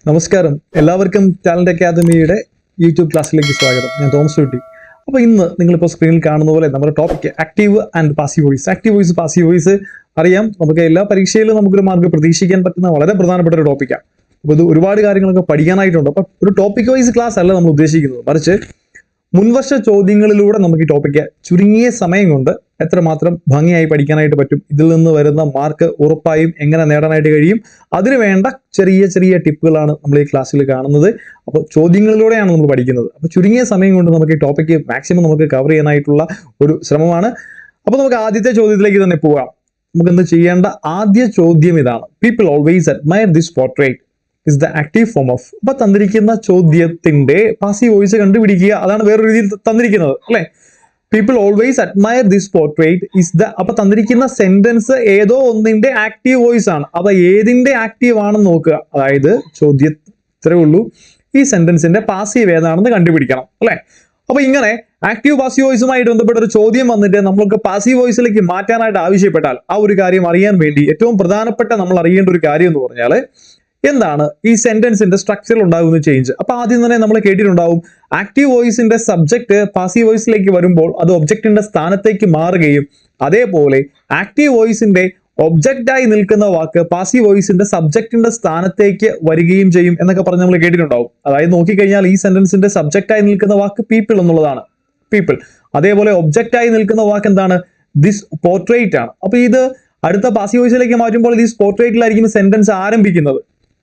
നമസ്കാരം, എല്ലാവർക്കും ടാലന്റ് അക്കാദമിയുടെ യൂട്യൂബ് ക്ലാസ്സിലേക്ക് സ്വാഗതം. ഞാൻ തോമസ് കുട്ടി. അപ്പോൾ ഇന്ന് നിങ്ങളിപ്പോൾ സ്ക്രീനിൽ കാണുന്ന പോലെ നമ്മുടെ topic active and passive voice. Active voice, passive voice അറിയാം, നമുക്ക് എല്ലാ പരീക്ഷയിലും നമുക്കൊരു മാർക്ക് പ്രതീക്ഷിക്കാൻ പറ്റുന്ന വളരെ പ്രധാനപ്പെട്ട ഒരു ടോപ്പിക്കാണ്. അപ്പോൾ ഇത് ഒരുപാട് കാര്യങ്ങളൊക്കെ പഠിക്കാനായിട്ടുണ്ട്. അപ്പോൾ ഒരു ടോപ്പിക് വൈസ് ക്ലാസ് അല്ല നമ്മൾ ഉദ്ദേശിക്കുന്നത്, മറിച്ച് മുൻവർഷ ചോദ്യങ്ങളിലൂടെ നമുക്ക് ഈ ടോപ്പിക്ക് ചുരുങ്ങിയ സമയം കൊണ്ട് എത്രമാത്രം ഭംഗിയായി പഠിക്കാനായിട്ട് പറ്റും, ഇതിൽ നിന്ന് വരുന്ന മാർക്ക് ഉറപ്പായും എങ്ങനെ നേടാനായിട്ട് കഴിയും, അതിന് വേണ്ട ചെറിയ ചെറിയ ടിപ്പുകളാണ് നമ്മൾ ഈ ക്ലാസ്സിൽ കാണുന്നത്. അപ്പോൾ ചോദ്യങ്ങളിലൂടെയാണ് നമ്മൾ പഠിക്കുന്നത്. അപ്പോൾ ചുരുങ്ങിയ സമയം കൊണ്ട് നമുക്ക് ഈ ടോപ്പിക്ക് മാക്സിമം നമുക്ക് കവർ ചെയ്യാനായിട്ടുള്ള ഒരു ശ്രമമാണ്. അപ്പോൾ നമുക്ക് ആദ്യത്തെ ചോദ്യത്തിലേക്ക് തന്നെ പോകാം. നമുക്ക് എന്ത് ചെയ്യേണ്ട? ആദ്യ ചോദ്യം ഇതാണ്: people always admire this portrait is the active form of. അപ്പൊ തന്നിരിക്കുന്ന ചോദ്യത്തിന്റെ പാസീവ് വോയിസ് കണ്ടുപിടിക്കുക. അതാണ് വേറൊരു രീതിയിൽ തന്നിരിക്കുന്നത്, അല്ലെ? People always admire this portrait is the. അപ്പൊ തന്നിരിക്കുന്ന സെന്റൻസ് ഏതോ ഒന്നിന്റെ ആക്റ്റീവ് വോയിസ് ആണ്. അപ്പൊ ഏതിന്റെ ആക്റ്റീവ് ആണെന്ന് നോക്കുക. അതായത് ചോദ്യം ഇത്രേ ഉള്ളൂ, ഈ സെന്റൻസിന്റെ പാസീവ് ഏതാണെന്ന് കണ്ടുപിടിക്കണം, അല്ലെ? അപ്പൊ ഇങ്ങനെ ആക്റ്റീവ് പാസീവ് വോയിസുമായിട്ട് ബന്ധപ്പെട്ട ഒരു ചോദ്യം വന്നിട്ട് നമ്മൾക്ക് പാസീവ് വോയിസിലേക്ക് മാറ്റാനായിട്ട് ആവശ്യപ്പെട്ടാൽ ആ ഒരു കാര്യം അറിയാൻ വേണ്ടി ഏറ്റവും പ്രധാനപ്പെട്ട നമ്മൾ അറിയേണ്ട ഒരു കാര്യം എന്ന് പറഞ്ഞാൽ എന്താണ് ഈ സെന്റൻസിന്റെ സ്ട്രക്ചറിൽ ഉണ്ടാകുന്ന ചേഞ്ച്. അപ്പൊ ആദ്യം തന്നെ നമ്മൾ കേട്ടിട്ടുണ്ടാവും, ആക്റ്റീവ് വോയിസിന്റെ സബ്ജക്ട് പാസീവ് വോയിസിലേക്ക് വരുമ്പോൾ അത് ഒബ്ജക്റ്റിന്റെ സ്ഥാനത്തേക്ക് മാറുകയും അതേപോലെ ആക്റ്റീവ് വോയിസിന്റെ ഒബ്ജക്റ്റായി നിൽക്കുന്ന വാക്ക് പാസീവ് വോയിസിന്റെ സബ്ജക്റ്റിന്റെ സ്ഥാനത്തേക്ക് വരികയും ചെയ്യും എന്നൊക്കെ പറഞ്ഞ് നമ്മൾ കേട്ടിട്ടുണ്ടാവും. അതായത് നോക്കിക്കഴിഞ്ഞാൽ ഈ സെന്റൻസിന്റെ സബ്ജക്റ്റായി നിൽക്കുന്ന വാക്ക് പീപ്പിൾ എന്നുള്ളതാണ്, പീപ്പിൾ. അതേപോലെ ഒബ്ജക്റ്റായി നിൽക്കുന്ന വാക്ക് എന്താണ്? ദിസ് പോർട്രേറ്റ് ആണ്. അപ്പൊ ഇത് അടുത്ത പാസീവ് വോയിസിലേക്ക് മാറ്റുമ്പോൾ ദിസ് പോർട്രേറ്റിലായിരിക്കും സെന്റൻസ് ആരംഭിക്കുന്നത്.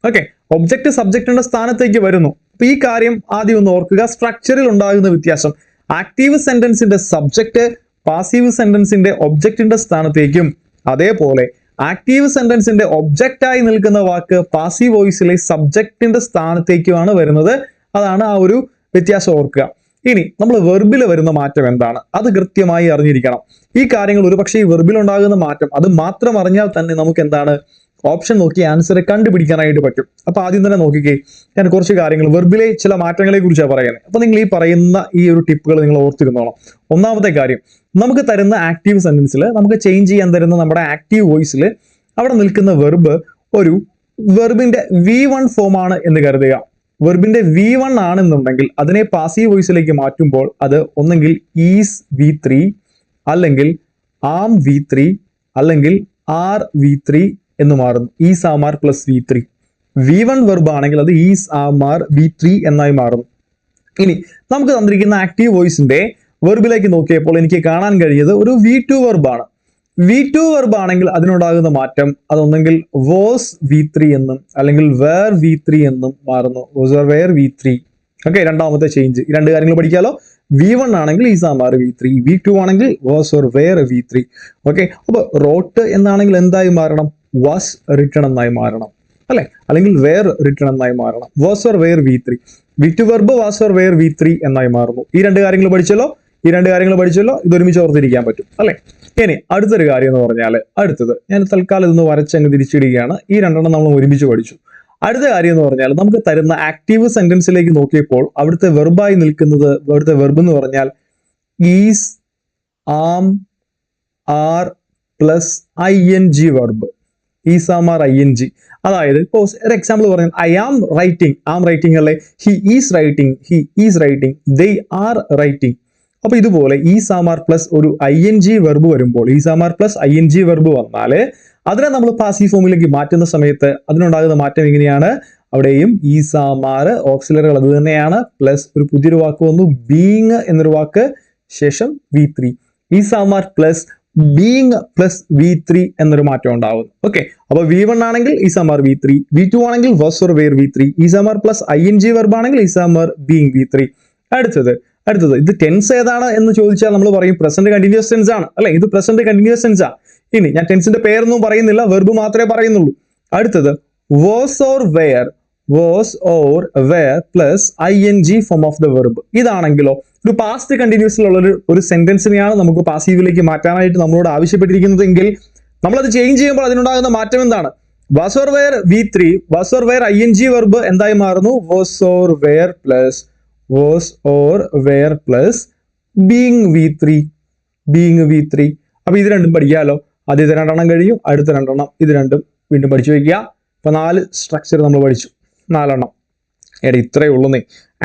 ഓക്കെ, ഒബ്ജക്റ്റ് സബ്ജക്റ്റിന്റെ സ്ഥാനത്തേക്ക് വരുന്നു. അപ്പൊ ഈ കാര്യം ആദ്യം ഒന്ന് ഓർക്കുക. സ്ട്രക്ചറിൽ ഉണ്ടാകുന്ന വ്യത്യാസം, ആക്റ്റീവ് സെന്റൻസിന്റെ സബ്ജക്റ്റ് പാസീവ് സെന്റൻസിന്റെ ഒബ്ജക്റ്റിന്റെ സ്ഥാനത്തേക്കും അതേപോലെ ആക്റ്റീവ് സെന്റൻസിന്റെ ഒബ്ജക്റ്റായി നിൽക്കുന്ന വാക്ക് പാസീവ് വോയിസിലെ സബ്ജക്റ്റിന്റെ സ്ഥാനത്തേക്കുമാണ് വരുന്നത്. അതാണ് ആ ഒരു വ്യത്യാസം ഓർക്കുക. ഇനി നമ്മൾ വെർബിൽ വരുന്ന മാറ്റം എന്താണ്? അത് കൃത്യമായി അറിഞ്ഞിരിക്കണം. ഈ കാര്യങ്ങൾ ഒരു പക്ഷേ ഈ വെർബിൽ ഉണ്ടാകുന്ന മാറ്റം അത് മാത്രം അറിഞ്ഞാൽ തന്നെ നമുക്ക് എന്താണ് ഓപ്ഷൻ നോക്കി ആൻസർ കണ്ടുപിടിക്കാനായിട്ട് പറ്റും. അപ്പൊ ആദ്യം തന്നെ നോക്കിക്കേ, ഞാൻ കുറച്ച് കാര്യങ്ങൾ വെർബിലെ ചില മാറ്റങ്ങളെ കുറിച്ചാണ് പറയുന്നത്. അപ്പൊ നിങ്ങൾ ഈ പറയുന്ന ഈ ഒരു ടിപ്പുകൾ നിങ്ങൾ ഓർത്തിരുന്നോണം. ഒന്നാമത്തെ കാര്യം, നമുക്ക് തരുന്ന ആക്റ്റീവ് സെന്റൻസിൽ നമുക്ക് ചേഞ്ച് ചെയ്യാൻ തരുന്ന നമ്മുടെ ആക്റ്റീവ് വോയിസിൽ അവിടെ നിൽക്കുന്ന വെർബ് ഒരു വെർബിന്റെ V1 ഫോം ആണ് എന്ന് കരുതുക. വെർബിന്റെ V1 ആണെന്നുണ്ടെങ്കിൽ അതിനെ പാസീവ് വോയിസിലേക്ക് മാറ്റുമ്പോൾ അത് ഒന്നെങ്കിൽ ഈസ് V3 അല്ലെങ്കിൽ ആം V3 അല്ലെങ്കിൽ ആർ V3 എന്ന് മാറുന്നു. Is am are plus V3. V1 verb ആണെങ്കിൽ അത് ഈസ് ആം ആർ V3 എന്നായി മാറുന്നു. ഇനി നമുക്ക് തന്നിരിക്കുന്ന ആക്റ്റീവ് വോയിസിന്റെ വെർബിലേക്ക് നോക്കിയപ്പോൾ എനിക്ക് കാണാൻ കഴിയത് ഒരു V2 വെർബാണ്. V2 വെർബ് ആണെങ്കിൽ അതിനുണ്ടാകുന്ന മാറ്റം അതൊന്നെങ്കിൽ വാസ് V3 എന്നും അല്ലെങ്കിൽ വേർ V3 എന്നും മാറുന്നു. Was or were V3. Okay, രണ്ടാമത്തെ ചേഞ്ച്. ഈ രണ്ട് കാര്യങ്ങൾ പഠിക്കാലോ. V1 ആണെങ്കിൽ is am are V3, V2 ആണെങ്കിൽ was or were V3. Okay, അപ്പൊ റോട്ട് എന്നാണെങ്കിൽ എന്തായി മാറണം? വാസ് റിട്ടൺ എന്നായി മാറണം, അല്ലെ? അല്ലെങ്കിൽ വേർ റിട്ടൺ എന്നായി മാറണം. Was or were V3. V2 verb was or were V3 എന്നായി മാറുന്നു. ഈ രണ്ട് കാര്യങ്ങൾ പഠിച്ചല്ലോ. ഇത് ഒരുമിച്ച് ഓർത്തിരിക്കാൻ പറ്റും, അല്ലെ? ഇനി അടുത്തൊരു കാര്യം എന്ന് പറഞ്ഞാൽ, അടുത്തത് ഞാൻ തൽക്കാലം ഇതൊന്ന് വരച്ചങ്ങ് തിരിച്ചിടുകയാണ്. ഈ രണ്ടെണ്ണം നമ്മൾ ഒരുമിച്ച് പഠിച്ചു. അടുത്ത കാര്യം എന്ന് പറഞ്ഞാൽ നമുക്ക് തരുന്ന ആക്റ്റീവ് സെന്റൻസിലേക്ക് നോക്കിയപ്പോൾ അവിടുത്തെ വെർബായി നിൽക്കുന്നത്, അവിടുത്തെ വെർബ് എന്ന് പറഞ്ഞാൽ is, am, are plus ING verb. Is, am, are, ING. അതായത് ഇപ്പോൾ ഒരു എക്സാമ്പിൾ പറഞ്ഞാൽ ഐ ആം റൈറ്റിംഗ് അല്ലെ? He is writing, they are writing. അപ്പൊ ഇതുപോലെ ഈസ്, ആം, ആർ പ്ലസ് ഒരു ING വെർബ് വരുമ്പോൾ, is, am, are plus ING verb വന്നാൽ അതിനെ നമ്മൾ പാസീവ് ഫോമിലേക്ക് മാറ്റുന്ന സമയത്ത് അതിനുണ്ടാകുന്ന മാറ്റം എങ്ങനെയാണ്? അവിടെയും ഈസ്, ആം, ആർ ഓക്സിലറികൾ അത് തന്നെയാണ്, പ്ലസ് ഒരു പുതിയൊരു വാക്ക് വന്നു, ബീങ് എന്നൊരു വാക്ക്, ശേഷം V3. Is, am, are plus being plus V3 എന്നൊരു മാറ്റം ഉണ്ടാവുന്നു. ഓക്കെ, അപ്പൊ V1 ആണെങ്കിൽ is, am, are V3, V2 ആണെങ്കിൽ was or were V3, is, am, are plus ING verb ആണെങ്കിൽ is, am, are being V3. അടുത്തത് ഇത് ടെൻസ് ഏതാണ് എന്ന് ചോദിച്ചാൽ നമ്മൾ പറയും പ്രസന്റ് കണ്ടിന്യൂസ് ടെൻസ് ആണ്, അല്ലെ? ഇത് പ്രസന്റ് കണ്ടിന്യൂസ് ടെൻസ് ആണ്. ഇനി ഞാൻ ടെൻസിന്റെ പേരൊന്നും പറയുന്നില്ല, വെർബ് മാത്രമേ പറയുന്നുള്ളൂ. അടുത്തത് was or were plus ING form of the verb. ഇതാണെങ്കിലോ ഒരു പാസ്റ്റ് കണ്ടിന്യൂസിലുള്ള ഒരു സെന്റൻസിനെയാണ് നമുക്ക് പാസീവിലേക്ക് മാറ്റാനായിട്ട് നമ്മളോട് ആവശ്യപ്പെട്ടിരിക്കുന്നതെങ്കിൽ നമ്മളത് ചേഞ്ച് ചെയ്യുമ്പോൾ അതിനുണ്ടാകുന്ന മാറ്റം എന്താണ്? Was or were V3, was or were ING verb എന്തായി മാറുന്നു? Was or were plus being V3. അപ്പൊ ഇത് രണ്ടും പഠിക്കാമല്ലോ. ആദ്യത്തെ രണ്ടെണ്ണം കഴിയും, അടുത്ത രണ്ടെണ്ണം ഇത് രണ്ടും വീണ്ടും പഠിച്ചു വയ്ക്കുക. അപ്പൊ 4 സ്ട്രക്ചർ നമ്മൾ പഠിച്ചു. 4 എടാ ഇത്രയേ ഉള്ളൂന്നേ.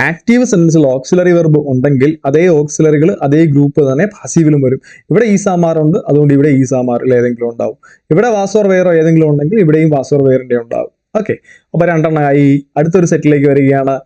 ആക്റ്റീവ് സെന്റൻസിൽ ഓക്സിലറി വെർബ് ഉണ്ടെങ്കിൽ അതേ ഓക്സിലറികൾ അതേ ഗ്രൂപ്പ് തന്നെ പാസീവിലും വരും. ഇവിടെ ഈസാമാർ ഉണ്ട്, അതുകൊണ്ട് ഇവിടെ ഈസാമാറിൽ ഏതെങ്കിലും ഉണ്ടാവും. ഇവിടെ വാസോർ വെയറോ ഏതെങ്കിലും ഉണ്ടെങ്കിൽ ഇവിടെയും വാസോർ വെയറിന്റെ ഉണ്ടാവും. ഓക്കെ, അപ്പൊ 2 ആയി. അടുത്തൊരു സെറ്റിലേക്ക് വരികയാണ്.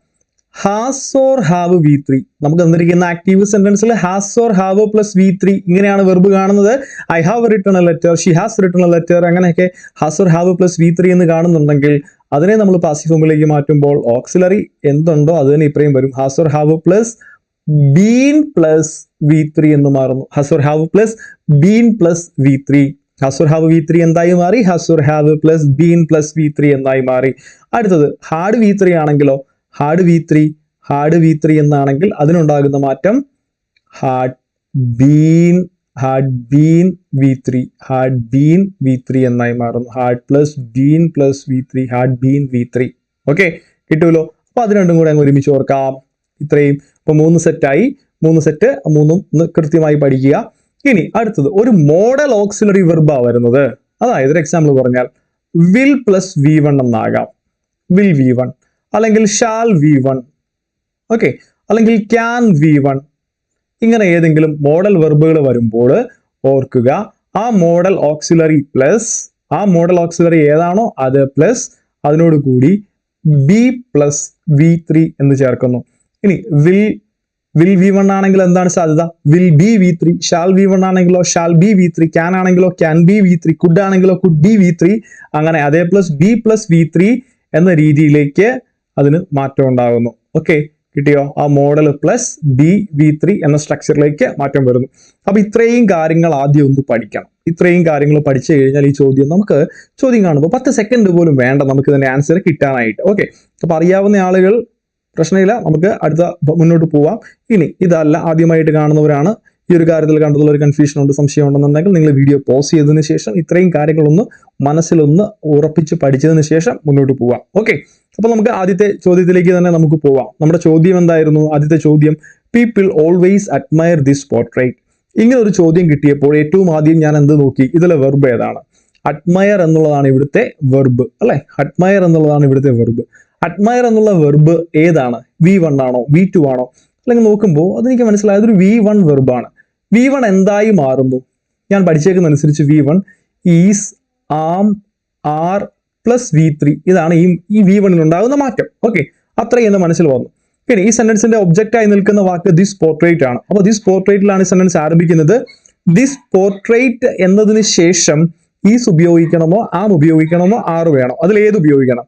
Has or have V3. നമുക്ക് തന്നിരിക്കുന്ന ആക്റ്റീവ് സെന്റൻസിൽ has or have plus V3 ഇങ്ങനെയാണ് വെർബ് കാണുന്നത്. I have written a letter, she has written a letter, അങ്ങനെയൊക്കെ has or have plus V3 എന്ന് കാണുന്നുണ്ടെങ്കിൽ അതിനെ നമ്മൾ പാസീവ് ഫോമിലേക്ക് മാറ്റുമ്പോൾ ഓക്സിലറി എന്തുണ്ടോ അത് തന്നെ ഇത്രയും വരും. Has or have plus been plus V3 എന്ന് മാറുന്നു. Has or have plus been plus V3. Has or have V3 എന്തായി മാറി? Has or have plus been plus V3 എന്നായി മാറി. അടുത്തത് ഹാഡ് V3 ആണെങ്കിലോ ഹാഡ് V3 എന്നാണെങ്കിൽ അതിനുണ്ടാകുന്ന മാറ്റം ഹാഡ് ബീൻ V3 എന്നായി മാറുന്നു. Had plus been plus V3, had been V3. Okay, കിട്ടുമല്ലോ. അപ്പൊ അത് രണ്ടും കൂടെ അങ്ങ് ഒരുമിച്ച് ഓർക്കാം. ഇത്രയും ഇപ്പൊ 3 സെറ്റായി. 3 സെറ്റ്, 3ഉം ഒന്ന് കൃത്യമായി പഠിക്കുക. ഇനി അടുത്തത് ഒരു മോഡൽ ഓക്സിലറി വെർബാ വരുന്നത്. അതായത് ഒരു എക്സാമ്പിൾ പറഞ്ഞാൽ will plus V1 എന്നാകാം. Will V1 അല്ലെങ്കിൽ ഷാൽ V1, ഓക്കെ, അല്ലെങ്കിൽ ക്യാൻ V1. ഇങ്ങനെ ഏതെങ്കിലും മോഡൽ വെർബുകൾ വരുമ്പോൾ ഓർക്കുക, ആ മോഡൽ ഓക്സിലറി ഏതാണോ അത് പ്ലസ് അതിനോട് കൂടി ബി പ്ലസ് V3 എന്ന് ചേർക്കുന്നു. ഇനി വിൽ V1 ആണെങ്കിൽ എന്താണ് സാധ്യത? Will be V3. Shall V1 ആണെങ്കിലോ ഷാൽ ബി V3. ക്യാൻ ആണെങ്കിലോ ക്യാൻ ബി V3. കുഡ് ആണെങ്കിലോ കുഡ് ബി V3. അങ്ങനെ അതേ പ്ലസ് ബി പ്ലസ് V3 എന്ന രീതിയിലേക്ക് അതിന് മാറ്റം ഉണ്ടാകുന്നു. ഓക്കെ, കിട്ടിയോ? ആ മോഡൽ പ്ലസ് ബി V3 എന്ന സ്ട്രക്ചറിലേക്ക് മാറ്റം വരുന്നു. അപ്പൊ ഇത്രയും കാര്യങ്ങൾ ആദ്യം ഒന്ന് പഠിക്കണം. ഇത്രയും കാര്യങ്ങൾ പഠിച്ചു കഴിഞ്ഞാൽ ഈ ചോദ്യം കാണുമ്പോൾ 10 സെക്കൻഡ് പോലും വേണ്ട നമുക്ക് ഇതിന്റെ ആൻസർ കിട്ടാനായിട്ട്. ഓക്കെ, അപ്പൊ അറിയാവുന്ന ആളുകൾ പ്രശ്നമില്ല, നമുക്ക് മുന്നോട്ട് പോവാം. ഇനി ഇതല്ല ആദ്യമായിട്ട് കാണുന്നവരാണ്, ഈ ഒരു കാര്യത്തിൽ കണ്ടതുള്ള ഒരു കൺഫ്യൂഷൻ ഉണ്ട്, സംശയം ഉണ്ടെന്നുണ്ടെങ്കിൽ നിങ്ങൾ വീഡിയോ പോസ് ചെയ്തതിന് ശേഷം ഇത്രയും കാര്യങ്ങളൊന്ന് മനസ്സിലൊന്ന് ഉറപ്പിച്ച് പഠിച്ചതിന് ശേഷം മുന്നോട്ട് പോവാം. ഓക്കെ, അപ്പൊ നമുക്ക് ആദ്യത്തെ ചോദ്യത്തിലേക്ക് തന്നെ നമുക്ക് പോവാം. നമ്മുടെ ചോദ്യം എന്തായിരുന്നു? ആദ്യത്തെ ചോദ്യം, people always admire this portrait. ഇങ്ങനെ ഒരു ചോദ്യം കിട്ടിയപ്പോൾ ഏറ്റവും ആദ്യം ഞാൻ എന്ത് നോക്കി? ഇതിലെ വെർബ് ഏതാണ്? അഡ്മയർ എന്നുള്ളതാണ് ഇവിടുത്തെ വെർബ്, അല്ലെ? അഡ്മയർ എന്നുള്ളതാണ് ഇവിടുത്തെ വെർബ്. അഡ്മയർ എന്നുള്ള വെർബ് ഏതാണ്? V1 ആണോ V2 ആണോ? അല്ലെങ്കിൽ നോക്കുമ്പോൾ അതെനിക്ക് മനസ്സിലായത് ഒരു V1 വെർബാണ്. V1 എന്തായി മാറുന്നു? ഞാൻ പഠിച്ചേക്കുന്നതനുസരിച്ച് V1 is, am, are plus V3. ഇതാണ് ഈ V1 ഉണ്ടാകുന്ന മാറ്റം. ഓക്കെ, അത്രയും എന്റെ മനസ്സിൽ വന്നു. പിന്നെ ഈ സെന്റൻസിന്റെ ഒബ്ജക്റ്റായി നിൽക്കുന്ന വാക്ക് ദിസ് പോർട്രേറ്റ് ആണ്. അപ്പോൾ ദിസ് പോർട്രേറ്റിലാണ് ഈ സെന്റൻസ് ആരംഭിക്കുന്നത്. ദിസ് പോർട്രേറ്റ് എന്നതിന് ശേഷം ഈസ് ഉപയോഗിക്കണമോ ആം ഉപയോഗിക്കണമോ ആർ വേണോ? അതിൽ ഏത് ഉപയോഗിക്കണം?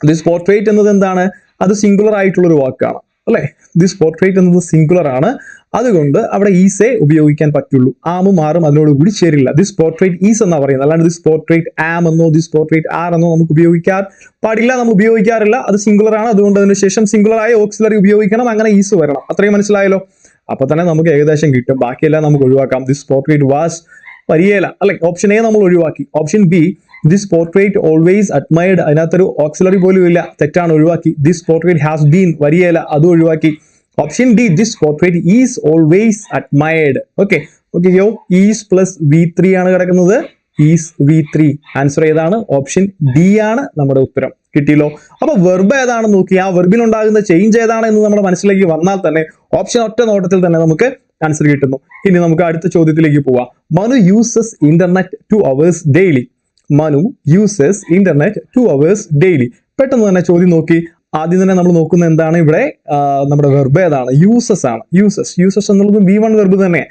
ദിസ് പോർട്രേറ്റ് എന്നത് എന്താണ്? അത് സിംഗുലർ ആയിട്ടുള്ള ഒരു വാക്കാണ്, അല്ലെ? ദിസ് പോർട്രേറ്റ് എന്നത് സിംഗുലർ ആണ്, അതുകൊണ്ട് അവിടെ ഈസേ ഉപയോഗിക്കാൻ പറ്റുള്ളൂ. ആമും ആറും അതിനോട് കൂടി ചേരില്ല. ദിസ് പോർട്രേറ്റ് ഈസ് എന്നാ പറയുന്നത്, അല്ലാണ്ട് ദിസ് പോർട്രേറ്റ് ആം എന്നോ ദിസ് പോർട്രേറ്റ് ആർ എന്നോ നമുക്ക് ഉപയോഗിക്കാൻ പാടില്ല, നമ്മൾ ഉപയോഗിക്കാറില്ല. അത് സിംഗുലർ ആണ്, അതുകൊണ്ട് അതിന് ശേഷം സിംഗുലർ ആയ ഓക്സിലറി ഉപയോഗിക്കണം, അങ്ങനെ ഈസ് വരണം. അത്രയും മനസ്സിലായല്ലോ? അപ്പൊ തന്നെ നമുക്ക് ഏകദേശം കിട്ടും. ബാക്കിയെല്ലാം നമുക്ക് ഒഴിവാക്കാം. ദിസ് പോർട്രേറ്റ് വാസ് വരികയില്ല, അല്ലെ? ഓപ്ഷൻ എ നമ്മൾ ഒഴിവാക്കി. Option B, this portrait always admired, അതിനകത്തൊരു ഓക്സിലറി പോലും ഇല്ല, തെറ്റാണ്, ഒഴിവാക്കി. ദിസ് പോർട്രേറ്റ് ഹാസ് ബീൻ വരികയില്ല, അതും ഒഴിവാക്കി. Option D, this portrait is always admired. Okay, is plus V3 ആണ് കിടക്കുന്നത്. Is V3. ആൻസർ ഏതാണ്? ഓപ്ഷൻ ഡി ആണ് നമ്മുടെ ഉത്തരം. കിട്ടിയല്ലോ? അപ്പൊ വെർബ് ഏതാണെന്ന് നോക്കി ആ വെർബിനുണ്ടാകുന്ന ചേഞ്ച് ഏതാണ് എന്ന് നമ്മുടെ മനസ്സിലേക്ക് വന്നാൽ തന്നെ ഓപ്ഷൻ ഒറ്റ നോട്ടത്തിൽ തന്നെ നമുക്ക് ആൻസർ കിട്ടുന്നു. ഇനി നമുക്ക് അടുത്ത ചോദ്യത്തിലേക്ക് പോവാം. Manu uses internet 2 hours daily. Manu uses internet 2 hours daily. പെട്ടെന്ന് തന്നെ ചോദ്യം നോക്കി. ആദ്യം തന്നെ നമ്മൾ നോക്കുന്നത് എന്താണ്? ഇവിടെ നമ്മുടെ വെർബ് ഏതാണ്? യൂസസ് ആണ്. യൂസസ് എന്നുള്ളത് V1 വെർബ് തന്നെ.